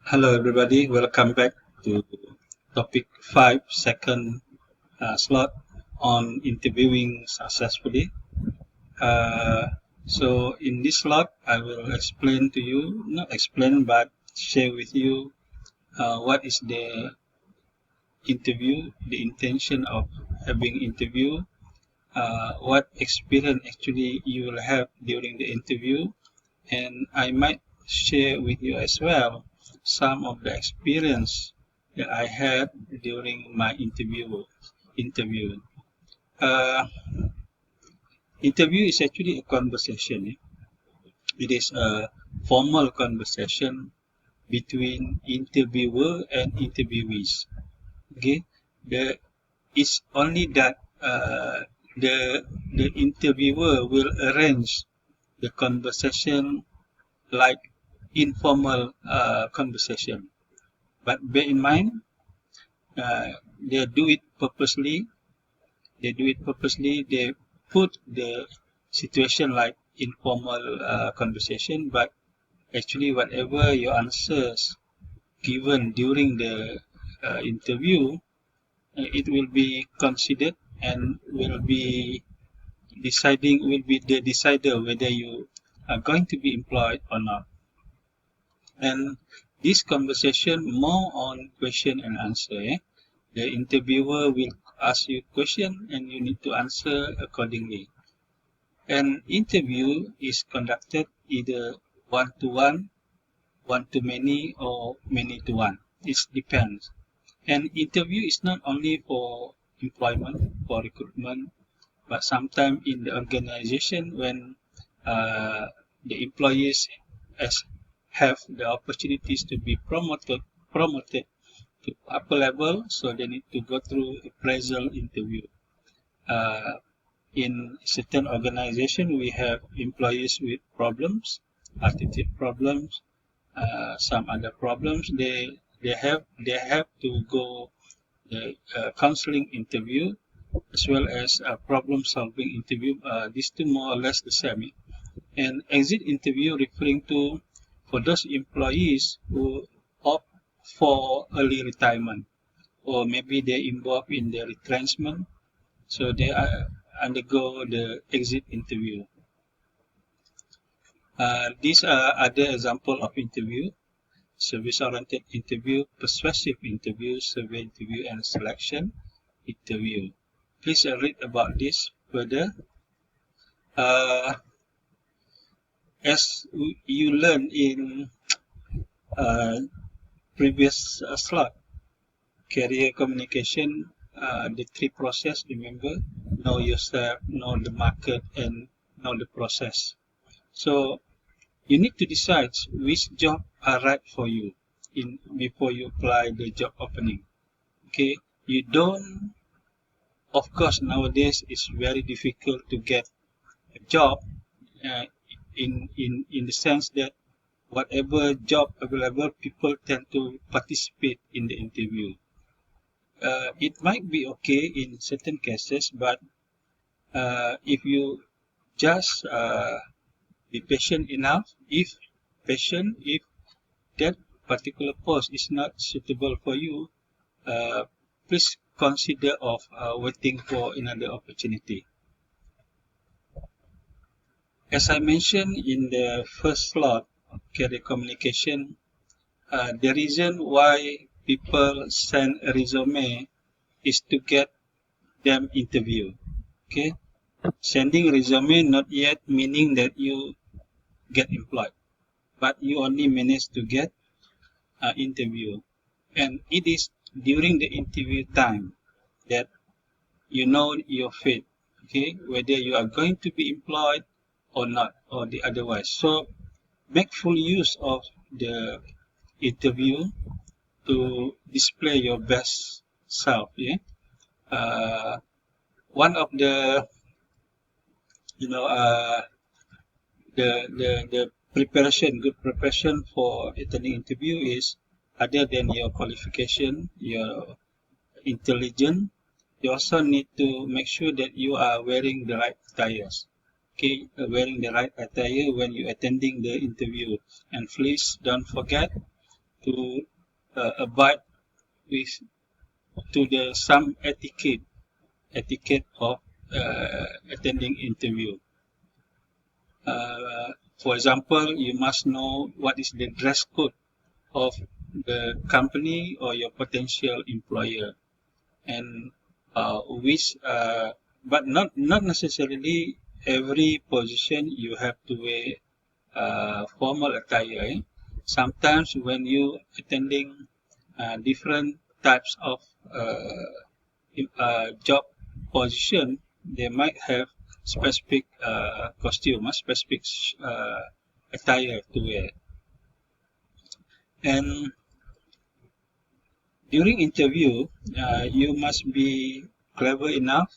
Hello everybody, welcome back to topic 5, second slot on interviewing successfully. So in this slot, I will explain to you, not explain, but share with you what is the interview, the intention of having interview, what experience actually you will have during the interview, and I might share with you as well some of the experience that I had during my interview. Uh, Interview is actually a conversation. It is a formal conversation between interviewer and interviewees. Okay, the it's only that the interviewer will arrange the conversation like informal conversation. But bear in mind, they do it purposely. They do it purposely. They put the situation like informal conversation, but actually, whatever your answers given during the interview, it will be considered and will be the decider whether you are going to be employed or not. And this conversation more on question and answer. The interviewer will ask you question and you need to answer accordingly. An interview is conducted either one-to-one, one-to-many, or many-to-one. It depends. An interview is not only for employment, for recruitment, but sometimes in the organization when uh, the employees as have the opportunities to be promoted to upper level, so they need to go through appraisal interview. Uh, in certain organization, we have employees with problems, attitude problems, some other problems. They have to go the counseling interview as well as a problem solving interview. These two more or less the same. And exit interview referring to for those employees who opt for early retirement or maybe they're involved in the retrenchment, so they undergo the exit interview. These are other example of interview: service-oriented interview, persuasive interview, survey interview, and selection interview. Please read about this further. Uh, as you learned in uh, previous slot, career communication, the three process, remember, know yourself, know the market, and know the process. So you need to decide which job are right for you before you apply the job opening. Okay, you don't, of course, nowadays it's very difficult to get a job uh, in the sense that whatever job available, people tend to participate in the interview. It might be okay in certain cases, but if you just be patient enough, if that particular post is not suitable for you, uh, please consider of waiting for another opportunity. As I mentioned in the first slot of career communication, the reason why people send a resume is to get them interview. Okay, sending resume not yet meaning that you get employed, but you only manage to get an interview, and it is during the interview time that you know your fate. Okay, whether you are going to be employed or not, or the otherwise. So make full use of the interview to display your best self. Yeah. One of the you know the preparation, good preparation for attending interview is other than your qualification, your intelligence. You also need to make sure that you are wearing the right attires. Okay, wearing the right attire when you attending the interview. And please don't forget to abide with some etiquette of attending interview. For example, you must know what is the dress code of the company or your potential employer, and but not necessarily every position you have to wear formal attire. Sometimes when you attending different types of job position, they might have specific costume, specific attire to wear. And during interview, you must be clever enough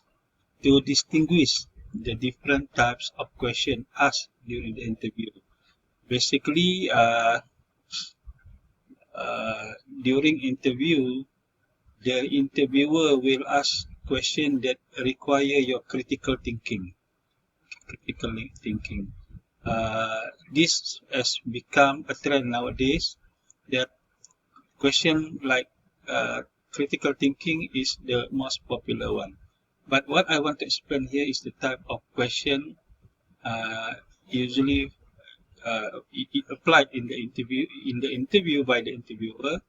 to distinguish the different types of questions asked during the interview. Basically, during interview, the interviewer will ask questions that require your critical thinking. This has become a trend nowadays, that question like critical thinking is the most popular one. But what I want to explain here is the type of question usually it applied in the interview by the interviewer.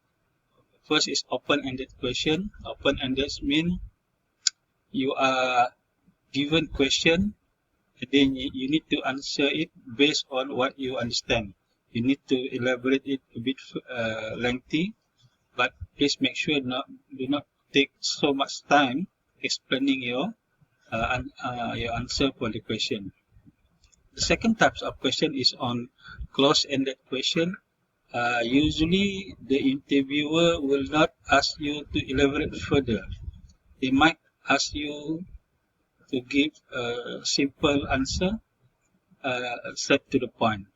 First is open-ended question. Open-ended means you are given question, and then you need to answer it based on what you understand. You need to elaborate it a bit lengthy, but please make sure do not take so much time explaining your answer for the question. The second type of question is on close-ended question. Usually, the interviewer will not ask you to elaborate further. They might ask you to give a simple answer, straight to the point.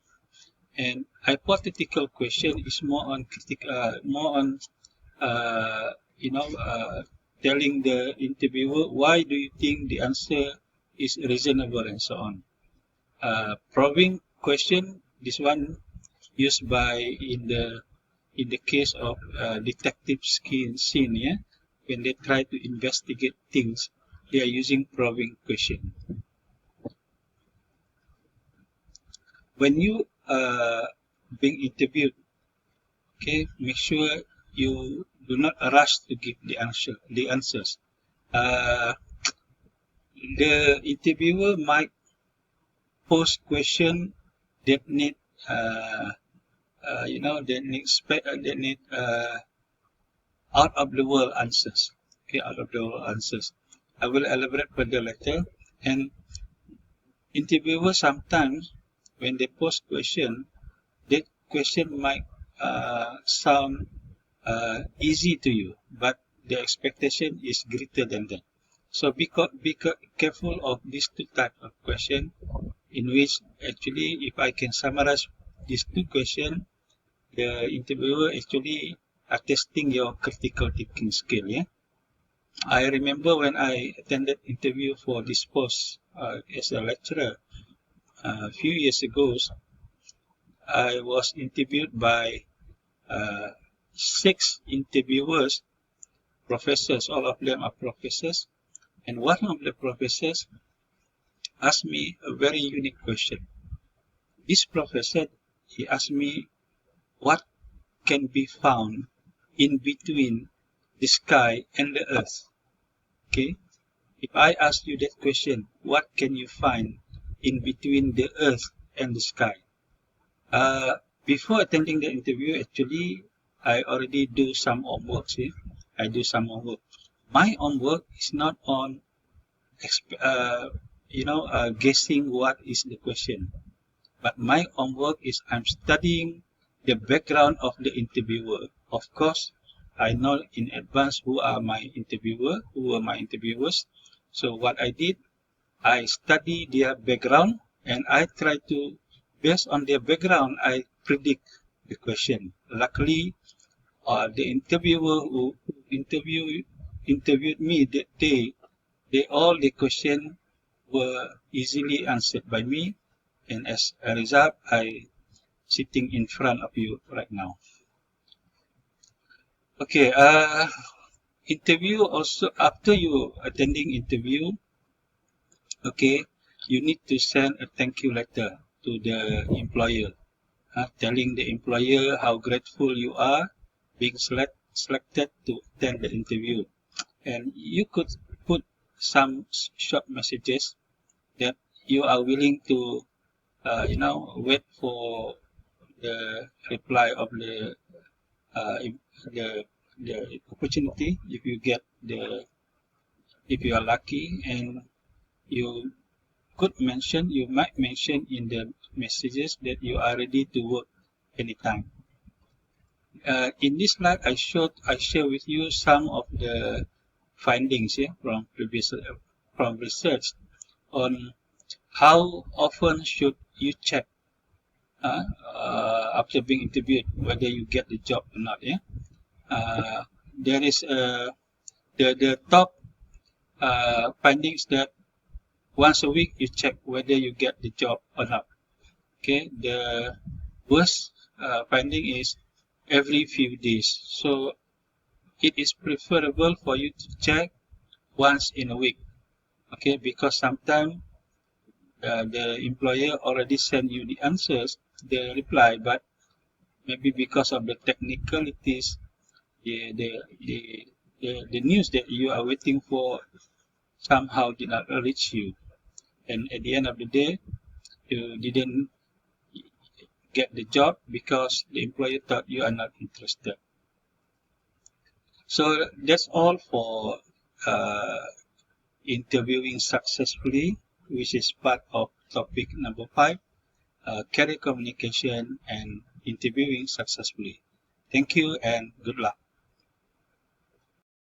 And hypothetical question is more on telling the interviewer why do you think the answer is reasonable and so on. Probing question, this one used by in the case of detective scene, yeah, when they try to investigate things, they are using probing question. When you being interviewed, okay, make sure you do not rush to give the answers. The interviewer might pose question that need that need out of the world answers. Okay, out of the world answers. I will elaborate further later. And interviewers sometimes, when they pose question, that question might sound easy to you, but the expectation is greater than that. So be careful of these two types of question, in which actually, if I can summarize these two questions, the interviewer actually are testing your critical thinking skill. Yeah, I remember when I attended interview for this post as a lecturer a few years ago. I was interviewed by 6 interviewers, professors. All of them are professors, and one of the professors asked me a very unique question. This professor, he asked me what can be found in between the sky and the earth. Okay, if I ask you that question, what can you find in between the earth and the sky? Before attending the interview, actually, I already do some homework. See, I do some homework. My homework is not on, guessing what is the question, but my homework is I'm studying the background of the interviewer. Of course, I know in advance who are my interviewers. So what I did, I study their background, and I try to, based on their background, I predict the question. Luckily, the interviewer who interviewed me that day, all the questions were easily answered by me, and as a result, I sitting in front of you right now. Okay, interview also, after you attending interview, okay, you need to send a thank you letter to the employer, telling the employer how grateful you are being selected to attend the interview. And you could put some short messages that you are willing to, wait for the reply of the the opportunity if you get the if you are lucky, and you you might mention in the messages that you are ready to work anytime. In this slide, I share with you some of the findings, yeah, from previous from research on how often should you check, after being interviewed, whether you get the job or not. Yeah, there is the top findings that once a week you check whether you get the job or not. Okay, the worst finding is every few days. So it is preferable for you to check once in a week. Okay, because sometimes the employer already sent you the answers, the reply, but maybe because of the technicalities, the the the, the news that you are waiting for somehow did not reach you, and at the end of the day, you didn't get the job because the employer thought you are not interested. So that's all for uh, interviewing successfully, which is part of topic number 5, career communication and interviewing successfully. Thank you and good luck.